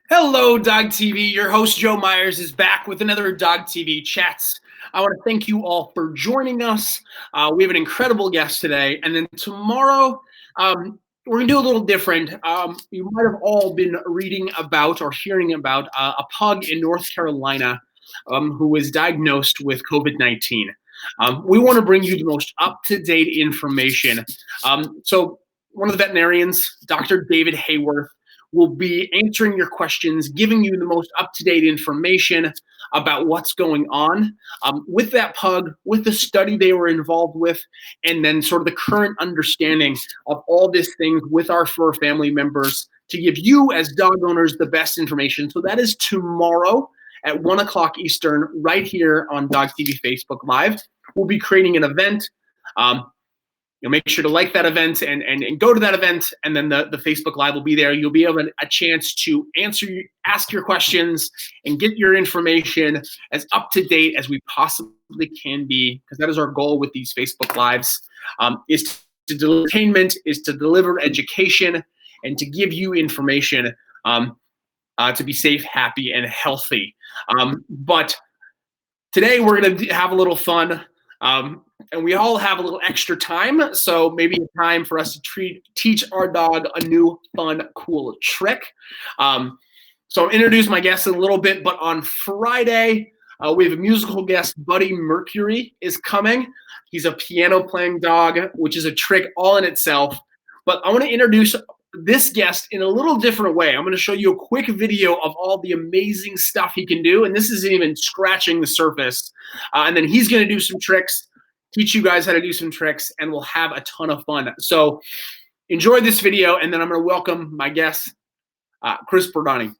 Hello, Dog TV. Your host, Joe Myers, is back with another Dog TV Chats. I want to thank you all for joining us. We have an incredible guest today. And then tomorrow, we're going to do a little different. You might have all been reading about or hearing about a pug in North Carolina who was diagnosed with COVID-19. We want to bring you the most up-to-date information. So one of the veterinarians, Dr. David Hayworth, will be answering your questions, giving you the most up-to-date information about what's going on with that pug, with the study they were involved with, and then sort of the current understanding of all these things with our fur family members to give you as dog owners the best information. So that is tomorrow at 1 o'clock Eastern right here on Dog TV Facebook Live. We'll be creating an event. You'll make sure to like that event and go to that event, and then the Facebook Live will be there. You'll be able a chance to ask your questions and get your information as up to date as we possibly can be, because that is our goal with these Facebook Lives, is to deliver entertainment, is to deliver education, and to give you information to be safe, happy, and healthy. But today we're going to have a little fun. And we all have a little extra time, so maybe it's time for us to teach our dog a new, fun, cool trick. So I'll introduce my guest in a little bit, but on Friday, we have a musical guest, Buddy Mercury, is coming. He's a piano-playing dog, which is a trick all in itself. But I want to introduce this guest in a little different way. I'm going to show you a quick video of all the amazing stuff he can do, and this isn't even scratching the surface. And then he's going to do some tricks, teach you guys how to do some tricks, and we'll have a ton of fun. So enjoy this video, and then I'm going to welcome my guest, Chris Perondi.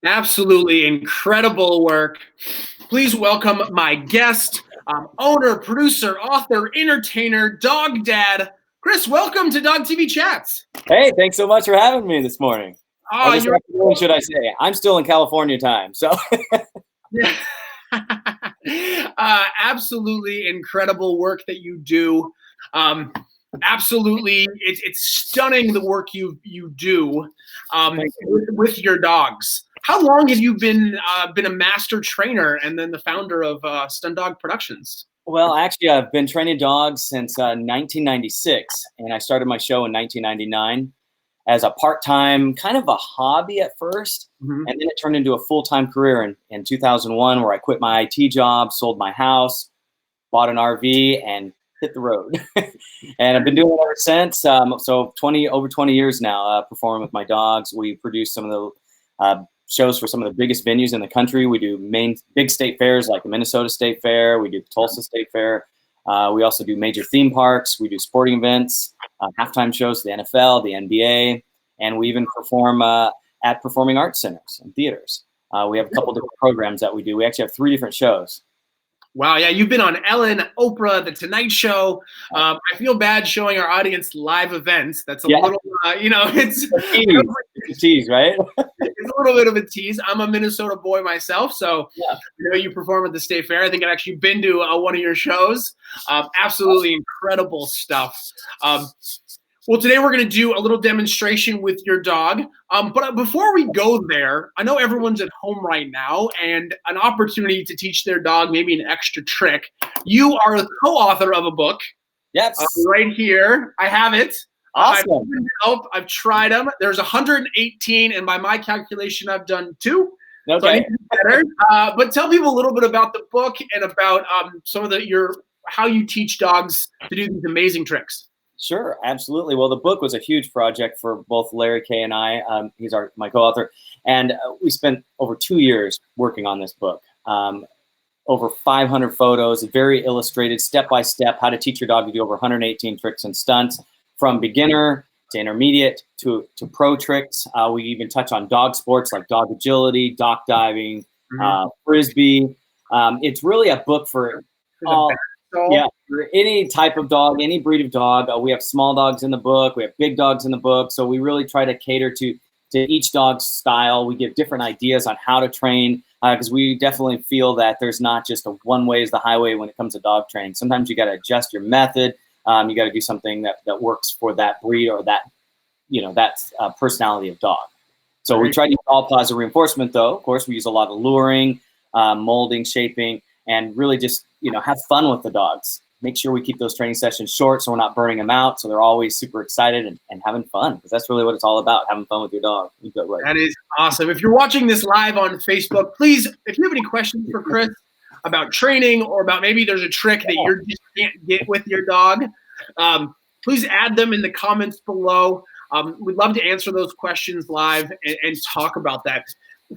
Absolutely incredible work. Please welcome my guest, owner, producer, author, entertainer, dog dad, Chris. Welcome to Dog TV Chats. Hey, thanks so much for having me this morning. Oh, Should I say? I'm still in California time, so. Absolutely incredible work that you do. Absolutely, it's stunning the work you do with your dogs. How long have you been a master trainer and then the founder of Stunt Dog Productions? Well, actually, I've been training dogs since 1996, and I started my show in 1999 as a part-time, kind of a hobby at first, and then it turned into a full-time career in 2001, where I quit my IT job, sold my house, bought an RV, and hit the road. And I've been doing it ever since. So over 20 years now, performing with my dogs. We produce some of the shows for some of the biggest venues in the country. We do big state fairs like the Minnesota State Fair. We do the Tulsa State Fair. We also do major theme parks. We do sporting events, halftime shows, the NFL, the NBA, and we even perform at performing arts centers and theaters. We have a couple different programs that we do. We actually have 3 different shows. Wow, yeah, you've been on Ellen, Oprah, The Tonight Show. I feel bad showing our audience live events. That's a little, it's a tease, right? It's a little bit of a tease. I'm a Minnesota boy myself, so I know you perform at the State Fair. I think I've actually been to one of your shows. Absolutely incredible stuff. Well, today we're going to do a little demonstration with your dog. But before we go there, I know everyone's at home right now and an opportunity to teach their dog maybe an extra trick. You are a co-author of a book. Yes. Right here. I have it. Awesome. I've tried them. There's 118, and by my calculation, I've done 2. Okay. So I need to do better. But tell people a little bit about the book and about some of how you teach dogs to do these amazing tricks. Sure, absolutely. Well, the book was a huge project for both Larry Kay and I. He's my co-author, and we spent over 2 years working on this book. Over 500 photos, very illustrated, step by step, how to teach your dog to do over 118 tricks and stunts, from beginner to intermediate to pro tricks. We even touch on dog sports like dog agility, dock diving, frisbee. It's really a book for all. Yeah, for any type of dog, any breed of dog. We have small dogs in the book. We have big dogs in the book. So we really try to cater to each dog's style. We give different ideas on how to train, because we definitely feel that there's not just a one way is the highway when it comes to dog training. Sometimes you got to adjust your method. You got to do something that works for that breed or that, personality of dog. So we try to use all positive reinforcement, though. Of course, we use a lot of luring, molding, shaping, and really just, have fun with the dogs. Make sure we keep those training sessions short so we're not burning them out. So they're always super excited and having fun, because that's really what it's all about, having fun with your dog. Right. That is awesome. If you're watching this live on Facebook, please, if you have any questions for Chris about training, or about maybe there's a trick that you just can't get with your dog, please add them in the comments below. We'd love to answer those questions live and talk about that.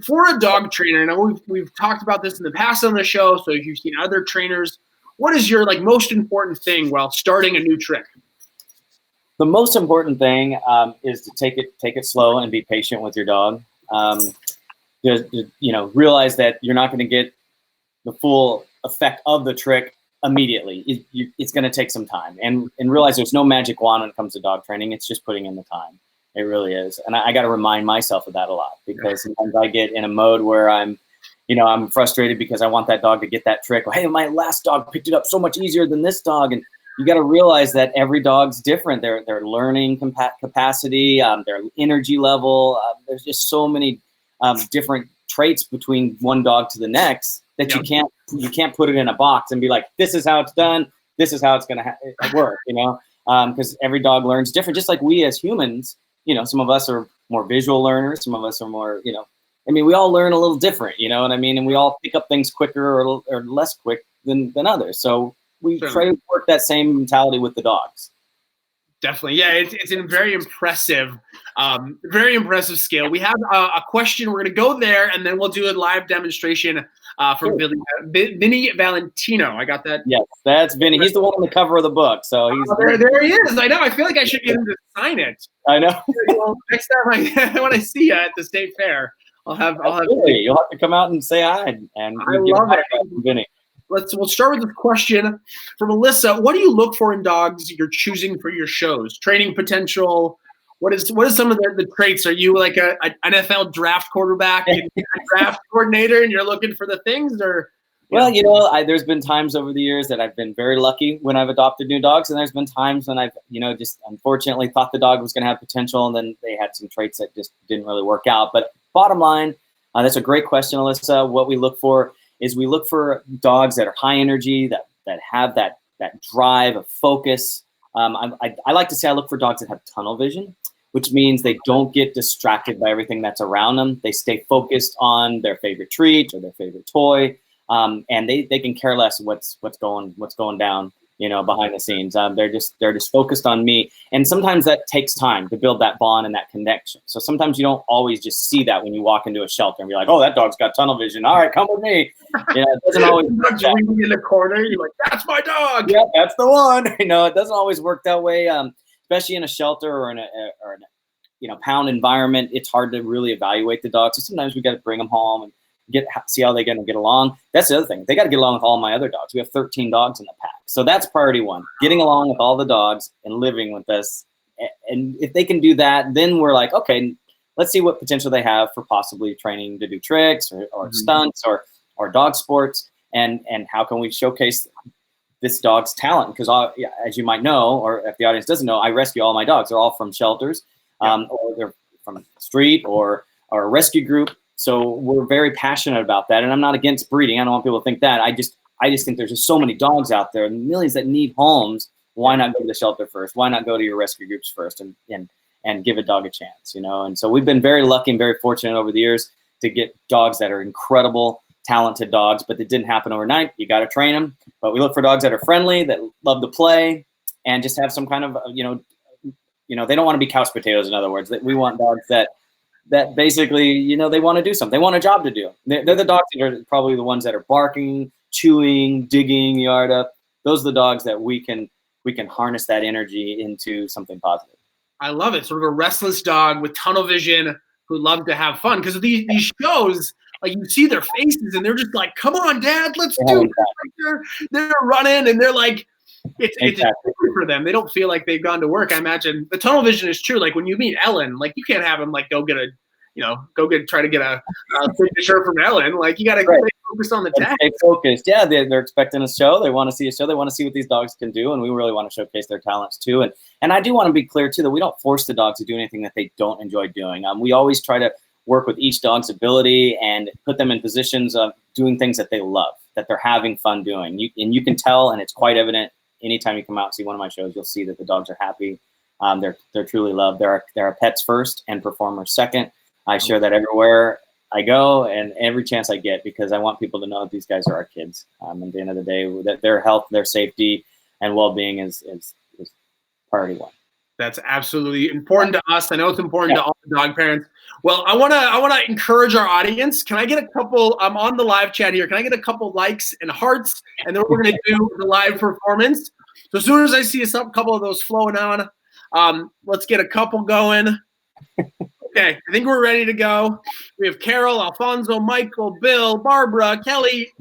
For a dog trainer, I know we've talked about this in the past on the show, so if you've seen other trainers, what is your most important thing while starting a new trick? The most important thing is to take it slow and be patient with your dog. Realize that you're not going to get the full effect of the trick immediately. It's going to take some time, and realize there's no magic wand when it comes to dog training. It's just putting in the time. It really is. And I got to remind myself of that a lot, because sometimes I get in a mode where I'm frustrated because I want that dog to get that trick. Hey, my last dog picked it up so much easier than this dog. And you got to realize that every dog's different. Their learning capacity, their energy level. There's just so many different traits between one dog to the next that you can't put it in a box and be like, this is how it's done. This is how it's going to work, because every dog learns different, just like we as humans. Some of us are more visual learners. Some of us are more, we all learn a little different, and we all pick up things quicker or less quick than others. So we try to work that same mentality with the dogs. Definitely. Yeah, it's a very impressive skill. We have a question. We're going to go there, and then we'll do a live demonstration from Vinny Valentino. I got that? Yes, that's Vinny. He's the one on the cover of the book. So he's there he is. I know. I feel like I should get him to sign it. I know. Next time when I see you at the state fair, You'll have to come out and say hi. And I love it, Vinny. We'll start with this question from Melissa. What do you look for in dogs you're choosing for your shows? Training potential. What is some of the traits? Are you like an NFL draft quarterback and a draft coordinator, and you're looking for the things, or? Well, there's been times over the years that I've been very lucky when I've adopted new dogs, and there's been times when I've, just unfortunately thought the dog was going to have potential, and then they had some traits that just didn't really work out. But bottom line, that's a great question, Alyssa. What we look for is we look for dogs that are high energy, that have that drive, of focus. I like to say I look for dogs that have tunnel vision, which means they don't get distracted by everything that's around them. They stay focused on their favorite treat or their favorite toy. And they can care less what's going down, behind the scenes. They're just focused on me. And sometimes that takes time to build that bond and that connection. So sometimes you don't always just see that when you walk into a shelter and be like, oh, that dog's got tunnel vision. All right, come with me. It doesn't always work that way. In the corner, you're like, that's my dog. Yeah, that's the one. It doesn't always work that way. Especially in a shelter or in a pound environment, it's hard to really evaluate the dog. So sometimes we got to bring them home and see how they're going to get along. That's the other thing. They got to get along with all my other dogs. We have 13 dogs in the pack. So that's priority one, getting along with all the dogs and living with us. And if they can do that, then we're like, okay, let's see what potential they have for possibly training to do tricks or stunts or dog sports. And how can we showcase this dog's talent? Because as you might know, or if the audience doesn't know, I rescue all my dogs. They're all from shelters, or they're from a street or a rescue group. So we're very passionate about that, and I'm not against breeding. I don't want people to think that. I just think there's just so many dogs out there, millions that need homes. Why not go to the shelter first? Why not go to your rescue groups first and give a dog a chance? And so we've been very lucky and very fortunate over the years to get dogs that are incredible, talented dogs, but it didn't happen overnight. You got to train them. But we look for dogs that are friendly, that love to play, and just have some kind of, they don't want to be couch potatoes. In other words, that we want dogs that basically, they want to do something. They want a job to do. They're the dogs that are probably the ones that are barking, chewing, digging the yard up. Those are the dogs that we can harness that energy into something positive. I love it. Sort of a restless dog with tunnel vision who love to have fun. Because these shows, like you see their faces and they're just like, come on, Dad, let's do it. They're running and they're like, it's for them. They don't feel like they've gone to work. I imagine the tunnel vision is true. Like when you meet Ellen, like you can't have them like try to get a signature from Ellen. Like you got to stay focused on the task. Stay focused. Yeah, they're expecting a show. They want to see a show. They want to see what these dogs can do, and we really want to showcase their talents too. And I do want to be clear too that we don't force the dog to do anything that they don't enjoy doing. We always try to work with each dog's ability and put them in positions of doing things that they love, that they're having fun doing. You can tell, and it's quite evident. Anytime you come out and see one of my shows, you'll see that the dogs are happy. They're truly loved. There are pets first and performers second. I share that everywhere I go and every chance I get, because I want people to know that these guys are our kids. At the end of the day, that their health, their safety, and well-being is priority one. That's absolutely important to us. I know it's important to all the dog parents. Well, I wanna encourage our audience. Can I get a couple? I'm on the live chat here. Can I get a couple likes and hearts? And then we're gonna do the live performance. So as soon as I see a couple of those flowing on, let's get a couple going. Okay, I think we're ready to go. We have Carol, Alfonso, Michael, Bill, Barbara, Kelly,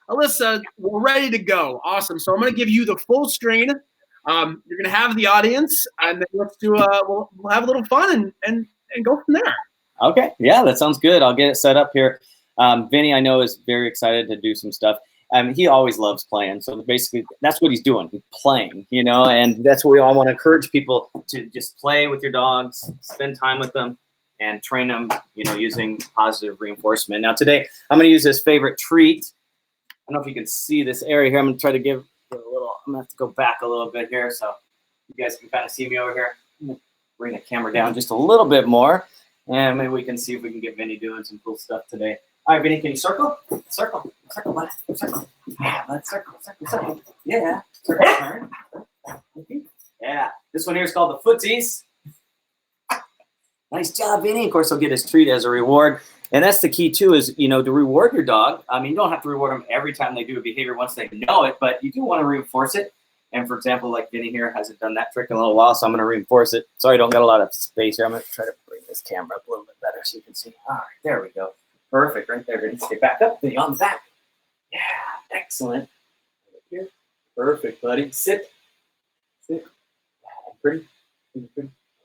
Alyssa. We're ready to go. Awesome. So I'm gonna give you the full screen. You're gonna have the audience, and then let's do we'll have a little fun and go from there. Okay, yeah, that sounds good. I'll get it set up here. Vinny, I know, is very excited to do some stuff. He always loves playing, so basically that's what he's doing. He's playing, and that's what we all want to encourage people to just play with your dogs, spend time with them, and train them, using positive reinforcement. Now today, I'm going to use this favorite treat. I don't know if you can see this area here. I'm going to try to give a little. I'm going to have to go back a little bit here so you guys can kind of see me over here. I'm going to bring the camera down just a little bit more, and maybe we can see if we can get Vinny doing some cool stuff today. All right, Vinny, can you circle? Circle, buddy. Circle. Yeah, let's circle. Yeah, circle, turn. Yeah, this one here is called the Foot Tease. Nice job, Vinny. Of course, he'll get his treat as a reward. And that's the key, too, is, to reward your dog. You don't have to reward them every time they do a behavior once they know it, but you do want to reinforce it. And, for example, like Vinny here hasn't done that trick in a little while, so I'm going to reinforce it. Sorry, I don't got a lot of space here. I'm going to try to bring this camera up a little bit better so you can see. All right, there we go. Perfect, right there, Vinny. Stay back up, Vinny, on the back. Yeah, excellent. Right here. Perfect, buddy. Sit. Yeah, pretty.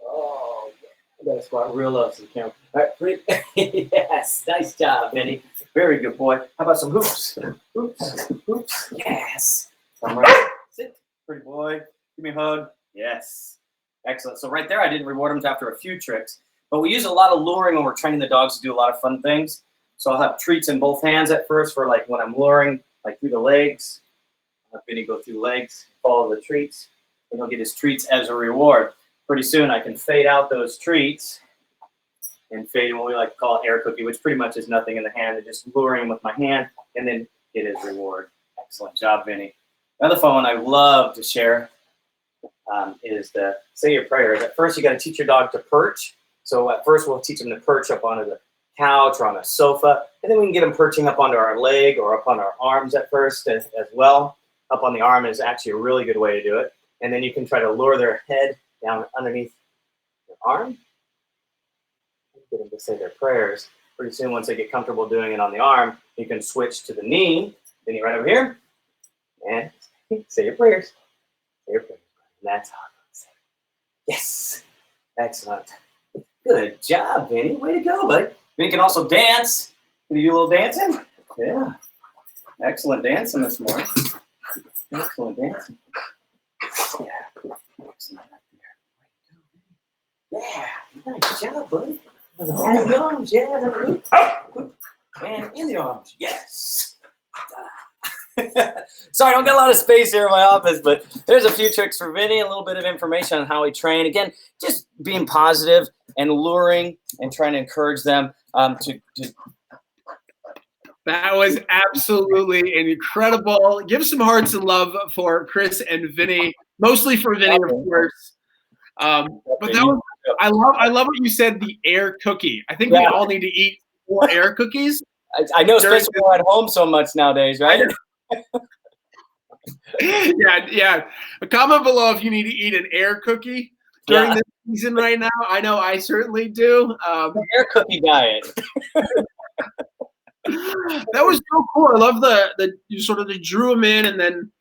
Oh, I got to squat real low so the camera. All right, pretty. Yes, nice job, Vinny. Very good, boy. How about some hoops? Hoops. Yes. Come right. Sit, pretty boy. Give me a hug. Yes. Excellent. So right there, I didn't reward him after a few tricks, but we use a lot of luring when we're training the dogs to do a lot of fun things. So I'll have treats in both hands at first for like when I'm luring, like through the legs. I'll have Vinny go through legs, follow the treats, and he'll get his treats as a reward. Pretty soon I can fade out those treats and fade in what we like to call an air cookie, which pretty much is nothing in the hand, and just luring him with my hand and then get his reward. Excellent job, Vinny. Another fun one I love to share is the say your prayers. At first, you got to teach your dog to perch. So at first, we'll teach them to perch up onto the couch or on a sofa, and then we can get them perching up onto our leg or up on our arms at first as well. Up on the arm is actually a really good way to do it. And then you can try to lure their head down underneath your arm. Get them to say their prayers. Pretty soon, once they get comfortable doing it on the arm, you can switch to the knee. Then you right over here and say your prayers. Say your prayers. And that's how I'm going to say it. Yes. Excellent. Good job, Vinny. Way to go, buddy. Vinny can also dance. Can you do a little dancing? Yeah. Excellent dancing this morning. Excellent dancing. Yeah. Excellent. Yeah. Nice job, buddy. In the arms, yeah. And in the arms, yes. Sorry, I don't got a lot of space here in my office, but there's a few tricks for Vinny, a little bit of information on how we train. Again, just being positive and luring and trying to encourage them to That was absolutely incredible. Give some hearts and love for Chris and Vinny, mostly for Vinny, of course. But that was, I love what you said, the air cookie. I think we all need to eat more air cookies. I know, especially when we're at home so much nowadays, right? Yeah. Comment below if you need to eat an air cookie during this season right now. I know I certainly do. The air cookie diet. That was so cool. I love the you sort of drew him in and then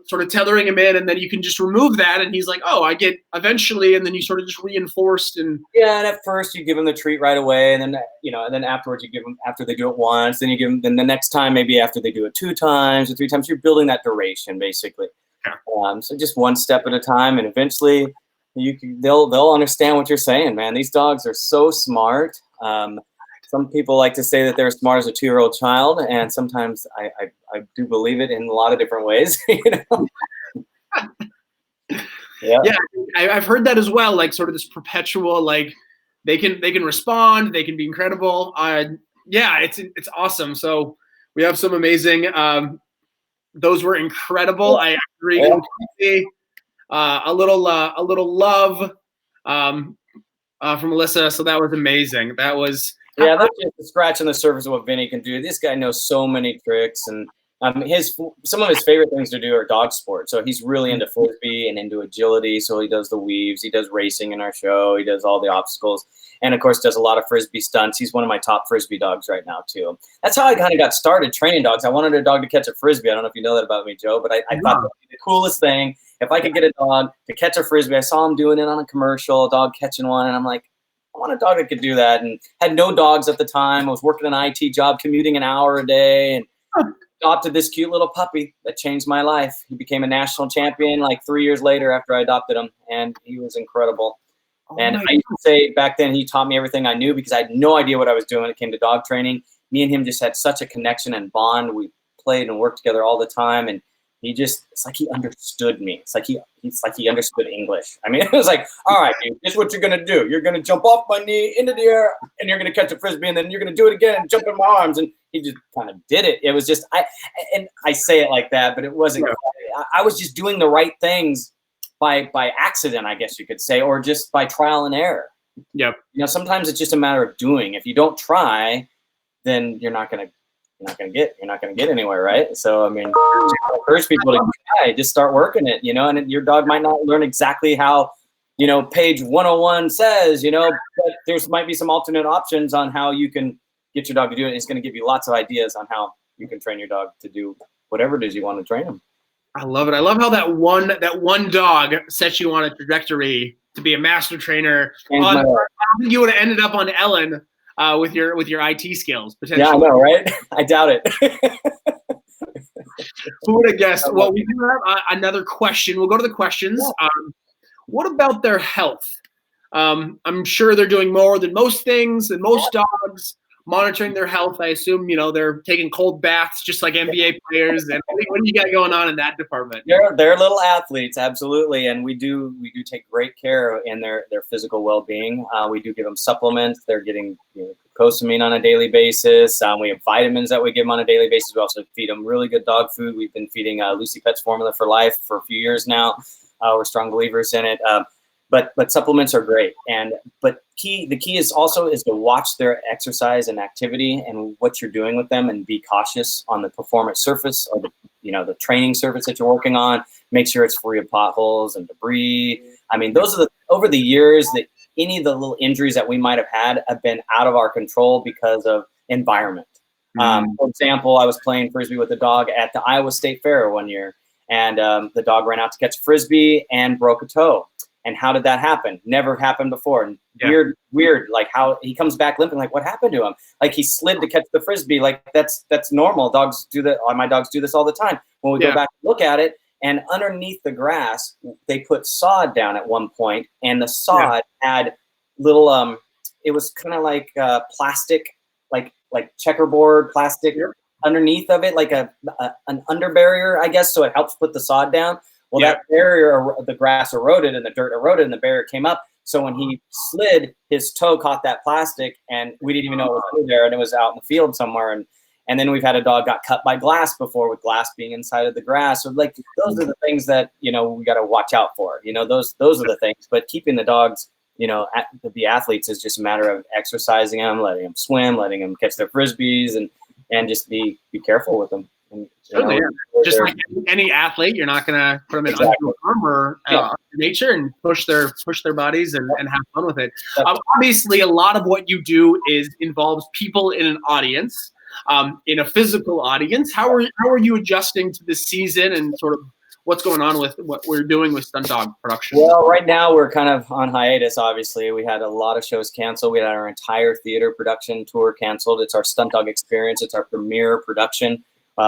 sort of tethering him in, and then you can just remove that, and he's like, oh, I get eventually, and then you sort of just reinforced. And and at first you give him the treat right away, and then and then afterwards you give them, after they do it once, then you give them, then the next time maybe after they do it 2 times or 3 times. You're building that duration basically. So just one step at a time, and eventually they'll understand what you're saying, man. These dogs are so smart. Some people like to say that they're as smart as a 2-year-old child, and sometimes I do believe it in a lot of different ways. I've heard that as well. Like sort of this perpetual, like they can respond, they can be incredible. It's awesome. So we have some amazing. Those were incredible. I agree completely. A little love from Melissa. So that was amazing. That was. Yeah, that's just a scratch on the surface of what Vinny can do. This guy knows so many tricks, and some of his favorite things to do are dog sports. So he's really into frisbee and into agility. So he does the weaves, he does racing in our show, he does all the obstacles, and of course does a lot of frisbee stunts. He's one of my top frisbee dogs right now too. That's how I kind of got started training dogs. I wanted a dog to catch a frisbee. I don't know if you know that about me, Joe, but I thought that would be the coolest thing if I could get a dog to catch a frisbee. I saw him doing it on a commercial, a dog catching one, and I'm like, I want a dog that could do that. And had no dogs at the time. I was working an IT job, commuting an hour a day, and adopted this cute little puppy that changed my life. He became a national champion like 3 years later after I adopted him, and he was incredible. And I used to say back then he taught me everything I knew because I had no idea what I was doing when it came to dog training. Me and him just had such a connection and bond. We played and worked together all the time, and it's like he understood me. It's like he understood English. I mean, it was like, all right, dude, this is what you're going to do. You're going to jump off my knee into the air, and you're going to catch a frisbee, and then you're going to do it again and jump in my arms. And he just kind of did it. It was just, I say it like that, but it wasn't. I was just doing the right things by accident, I guess you could say, or just by trial and error. Yep. Sometimes it's just a matter of doing. If you don't try, then you're not going to get anywhere, right? So I mean, encourage people to try, just start working it, and your dog might not learn exactly how, page 101 says, but there's might be some alternate options on how you can get your dog to do it. It's going to give you lots of ideas on how you can train your dog to do whatever it is you want to train them. I love it. I love how that one dog sets you on a trajectory to be a master trainer. I think you would have ended up on Ellen. With your IT skills, potentially. Yeah, I know, right? I doubt it. Who would have guessed? Well, we do have another question. We'll go to the questions. Yeah. What about their health? I'm sure they're doing more than most things, than most dogs, monitoring their health. I assume, they're taking cold baths just like NBA players. And what do you got going on in that department? They're little athletes, absolutely. And we do take great care in their physical well-being. We do give them supplements. They're getting glucosamine on a daily basis. We have vitamins that we give them on a daily basis. We also feed them really good dog food. We've been feeding Lucy Pet's Formula for Life for a few years now. We're strong believers in it. But supplements are great, but the key is to watch their exercise and activity and what you're doing with them, and be cautious on the performance surface or the training surface that you're working on. Make sure it's free of potholes and debris. I mean, those are over the years that any of the little injuries that we might have had have been out of our control because of environment. For example, I was playing frisbee with a dog at the Iowa State Fair one year, and the dog ran out to catch a frisbee and broke a toe. And how did that happen? Never happened before. And weird, like how he comes back limping, like what happened to him? Like he slid to catch the frisbee. Like that's normal. Dogs do that. My dogs do this all the time. When we go back and look at it, and underneath the grass, they put sod down at one point, and the sod had little, it was kind of like plastic, like checkerboard plastic underneath of it, like an under barrier, I guess. So it helps put the sod down. Well, that barrier, the grass eroded and the dirt eroded and the barrier came up. So when he slid, his toe caught that plastic, and we didn't even know it was under there, and it was out in the field somewhere. And then we've had a dog got cut by glass before, with glass being inside of the grass. So like those are the things that, you know, we got to watch out for. You know, those are the things. But keeping the dogs, you know, the athletes is just a matter of exercising them, letting them swim, letting them catch their frisbees, and just be careful with them. And, certainly, just like any athlete, you're not going to put them in undue harm or nature, and push their bodies and have fun with it. Obviously, a lot of what you do involves people in an audience, in a physical audience. How are you adjusting to this season and sort of what's going on with what we're doing with Stunt Dog production? Well, right now we're kind of on hiatus. Obviously, we had a lot of shows canceled. We had our entire theater production tour canceled. It's our Stunt Dog experience. It's our premiere production.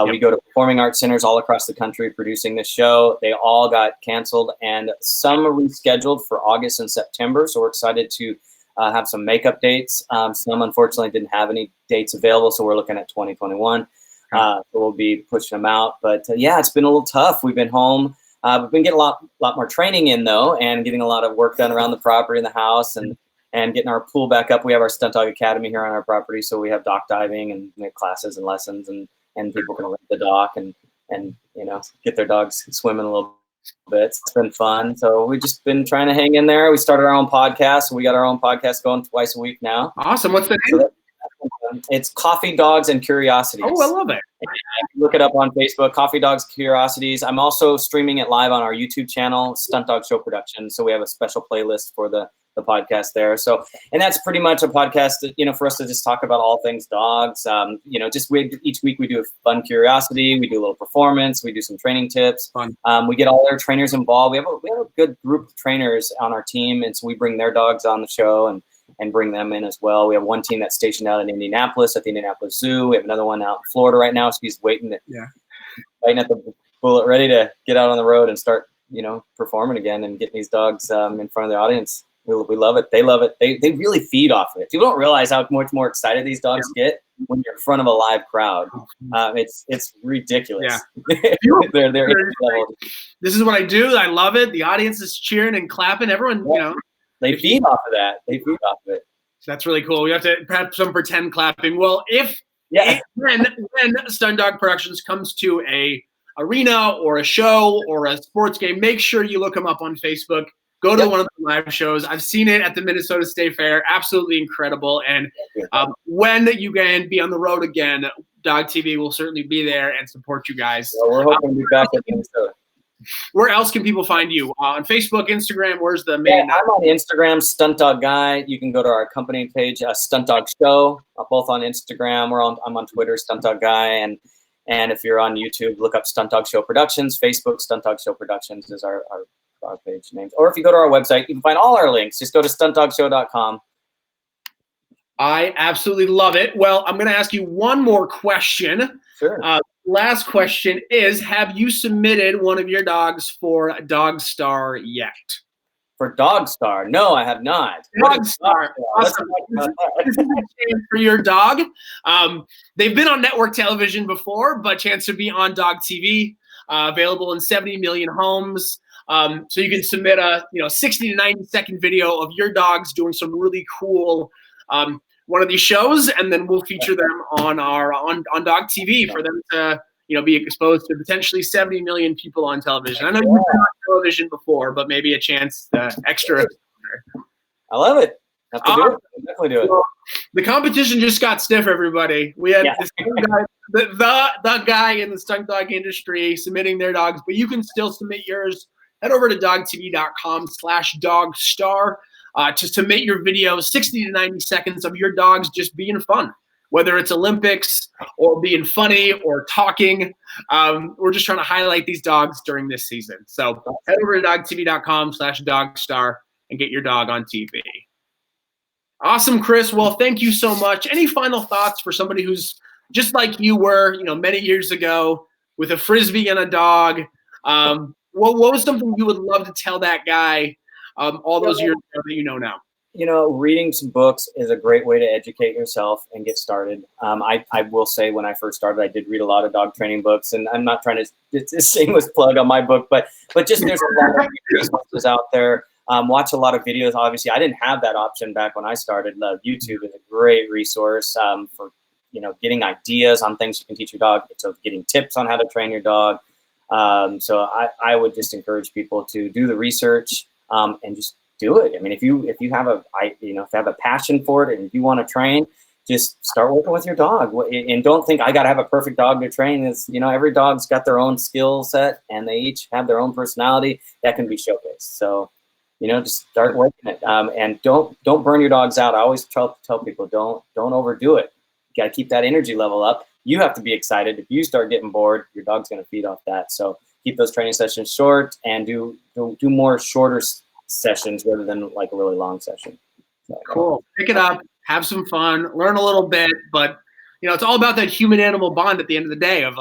We go to performing arts centers all across the country producing this show. They all got canceled, and some are rescheduled for August and September. So we're excited to have some makeup dates. Some unfortunately didn't have any dates available, so we're looking at 2021. So we'll be pushing them out. But yeah, it's been a little tough. We've been home. We've been getting a lot more training in though, and getting a lot of work done around the property in the house, and getting our pool back up. We have our Stunt Dog Academy here on our property, so we have dock diving and we have classes and lessons, and people can rent the dock and you know, get their dogs swimming a little bit. It's been fun. So we've just been trying to hang in there. We started our own podcast. So we got our own podcast going twice a week now. Awesome. What's the name? It's Coffee, Dogs, and Curiosities. Oh, I love it. Look it up on Facebook, Coffee, Dogs, Curiosities. I'm also streaming it live on our YouTube channel, Stunt Dog Show Productions. So we have a special playlist for the podcast there. So, and that's pretty much a podcast that, you know, for us to just talk about all things dogs. You know, just each week we do a fun curiosity. We do a little performance. We do some training tips. Fun. We get all our trainers involved. We have a good group of trainers on our team. And so we bring their dogs on the show and bring them in as well. We have one team that's stationed out in Indianapolis at the Indianapolis Zoo. We have another one out in Florida right now. So he's waiting at the bullet, ready to get out on the road and start, you know, performing again and getting these dogs in front of the audience. We love it. They love it. They really feed off of it. People don't realize how much more excited these dogs get when you're in front of a live crowd. It's ridiculous. Yeah. they're this is what I do. I love it. The audience is cheering and clapping. Everyone, you know. They feed off of that. They feed off of it. That's really cool. We have to have some pretend clapping. Well, when Stunt Dog Productions comes to a arena or a show or a sports game, make sure you look them up on Facebook. Go to one of the live shows. I've seen it at the Minnesota State Fair. Absolutely incredible. And when you can be on the road again, Dog TV will certainly be there and support you guys. Well, we're hoping to be back at Minnesota. Where else can people find you? On Facebook, Instagram, where's the main? I'm on Instagram, Stunt Dog Guy. You can go to our company page, Stunt Dog Show, both on Instagram. I'm on Twitter, Stunt Dog Guy. And if you're on YouTube, look up Stunt Dog Show Productions. Facebook, Stunt Dog Show Productions is our page names. Or if you go to our website, you can find all our links. Just go to stuntdogshow.com. I absolutely love it. Well, I'm going to ask you one more question. Sure. Last question is, have you submitted one of your dogs for DogStar yet? For DogStar? No, I have not. DogStar. Awesome. This is a chance for your dog. They've been on network television before, but chance to be on Dog TV, available in 70 million homes. So you can submit a 60 to 90 second video of your dogs doing some really cool one of these shows, and then we'll feature them on on Dog TV for them to be exposed to potentially 70 million people on television. I know you've been on television before, but maybe a chance extra. I love it. Have to do it. Definitely do it. Well, the competition just got stiff, everybody. We had this guy, the guy in the stunt dog industry submitting their dogs, but you can still submit yours. Head over to dogtv.com/dogstar to submit your video, 60 to 90 seconds of your dogs just being fun, whether it's Olympics or being funny or talking. We're just trying to highlight these dogs during this season. So head over to dogtv.com/dogstar and get your dog on TV. Awesome, Chris. Well, thank you so much. Any final thoughts for somebody who's just like you were, many years ago with a Frisbee and a dog? What was something you would love to tell that guy all those years ago that you know now? Reading some books is a great way to educate yourself and get started. I will say when I first started, I did read a lot of dog training books, and I'm not trying to, it's a shameless plug on my book, but just there's a lot of resources out there. Watch a lot of videos. Obviously, I didn't have that option back when I started. YouTube is a great resource for getting ideas on things you can teach your dog. It's getting tips on how to train your dog. So I would just encourage people to do the research and just do it. I mean, if you have a passion for it and if you want to train, just start working with your dog. And don't think I got to have a perfect dog to train. It's, every dog's got their own skill set and they each have their own personality that can be showcased. So, just start working it. And don't burn your dogs out. I always tell people, don't overdo it. You got to keep that energy level up. You have to be excited. If you start getting bored, your dog's going to feed off that. So keep those training sessions short and do more shorter sessions rather than like a really long session. So, cool. Pick it up. Have some fun, learn a little bit, but it's all about that human-animal bond at the end of the day of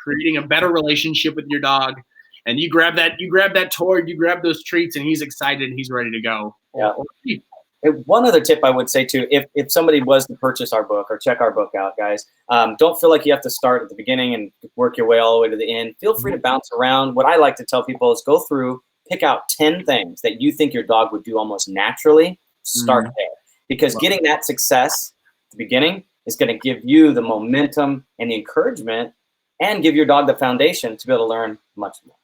creating a better relationship with your dog. And you grab that toy, you grab those treats, and he's excited and he's ready to go. Yeah. One other tip I would say too, if somebody was to purchase our book or check our book out, guys, don't feel like you have to start at the beginning and work your way all the way to the end. Feel free to bounce around. What I like to tell people is go through, pick out 10 things that you think your dog would do almost naturally. Start there. Because getting that success at the beginning is going to give you the momentum and the encouragement and give your dog the foundation to be able to learn much more.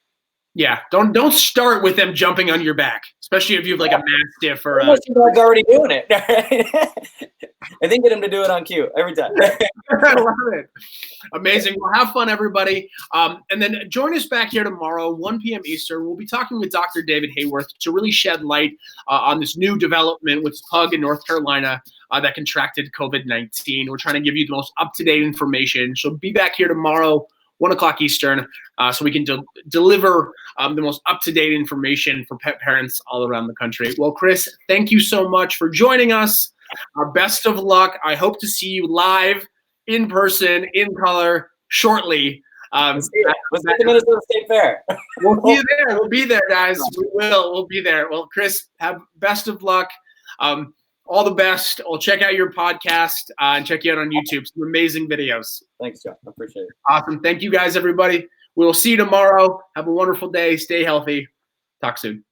Yeah, don't start with them jumping on your back, especially if you have like a Mastiff or your dog's already doing it. I think get him to do it on cue every time. I love it. Amazing. Well, have fun, everybody. And then join us back here tomorrow, 1 p.m. Eastern. We'll be talking with Dr. David Hayworth to really shed light on this new development with pug in North Carolina that contracted COVID-19. We're trying to give you the most up-to-date information. So be back here tomorrow, 1 o'clock Eastern, so we can deliver the most up-to-date information for pet parents all around the country. Well, Chris, thank you so much for joining us. Best of luck. I hope to see you live, in person, in color, shortly. Let's get to Minnesota State Fair. We'll be there. We'll be there, guys. We'll be there. Well, Chris, have best of luck. All the best. I'll check out your podcast and check you out on YouTube. Some amazing videos. Thanks, Joe. I appreciate it. Awesome. Thank you, guys, everybody. We'll see you tomorrow. Have a wonderful day. Stay healthy. Talk soon.